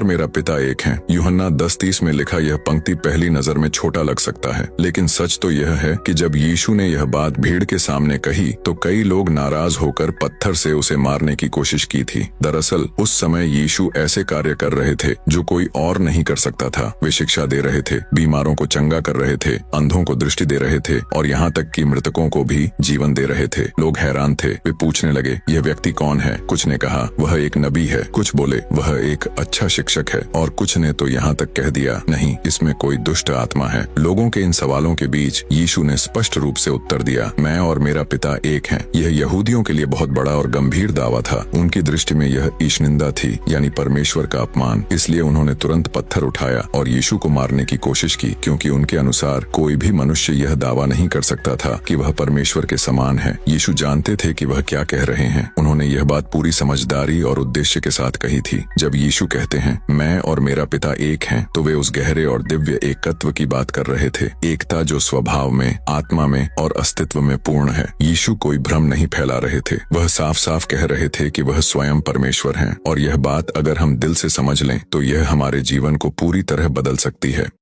और मेरा पिता एक हैं। यूहन्ना 10:30 में लिखा यह पंक्ति पहली नजर में छोटा लग सकता है, लेकिन सच तो यह है कि जब यीशु ने यह बात भीड़ के सामने कही तो कई लोग नाराज होकर पत्थर से उसे मारने की कोशिश की थी। दरअसल उस समय यीशु ऐसे कार्य कर रहे थे जो कोई और नहीं कर सकता था। वे शिक्षा दे रहे थे, बीमारों को चंगा कर रहे थे, अंधों को दृष्टि दे रहे थे और यहाँ तक कि मृतकों को भी जीवन दे रहे थे। लोग हैरान थे। वे पूछने लगे, यह व्यक्ति कौन है? कुछ ने कहा वह एक नबी है, कुछ बोले वह एक अच्छा शिक्षक है और कुछ ने तो यहाँ तक कह दिया नहीं, इसमें कोई दुष्ट आत्मा है। लोगों के इन सवालों के बीच यीशु ने स्पष्ट रूप से उत्तर दिया, मैं और मेरा पिता एक हैं। यह यहूदियों के लिए बहुत बड़ा और गंभीर दावा था। उनकी दृष्टि में यह ईशनिंदा थी, यानी परमेश्वर का अपमान। इसलिए उन्होंने तुरंत पत्थर उठाया और यीशु को मारने की कोशिश की, क्योंकि उनके अनुसार कोई भी मनुष्य यह दावा नहीं कर सकता था कि वह परमेश्वर के समान है। यीशु जानते थे कि वह क्या कह रहे हैं। उन्होंने यह बात पूरी समझदारी और उद्देश्य के साथ कही थी। जब यीशु कहते हैं मैं और मेरा पिता एक हैं, तो वे उस गहरे और दिव्य एकत्व की बात कर रहे थे। एकता जो स्वभाव में, आत्मा में और अस्तित्व में पूर्ण है। यीशु कोई भ्रम नहीं फैला रहे थे। वह साफ साफ कह रहे थे कि वह स्वयं परमेश्वर हैं, और यह बात अगर हम दिल से समझ लें तो यह हमारे जीवन को पूरी तरह बदल सकती है।